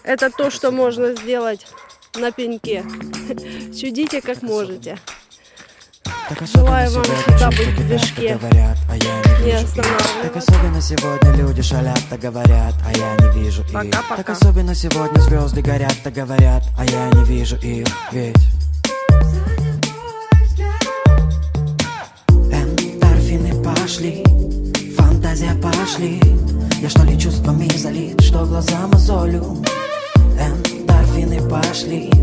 Это то, что можно сделать на пеньке. Чудите как можете. Так особенно Желаю вам сегодня всегда чувства быть в кипят, движке, так говорят, а я не не вижу их. останавливаться. Так особенно сегодня люди шалят, так говорят, а я не вижу их. Пока-пока. Так особенно сегодня звезды горят, так говорят, а я не вижу их. Ведь эндорфины пошли, фантазия пошли. Я что ли чувствами залит, что глаза мозолю. Эндорфины пошли.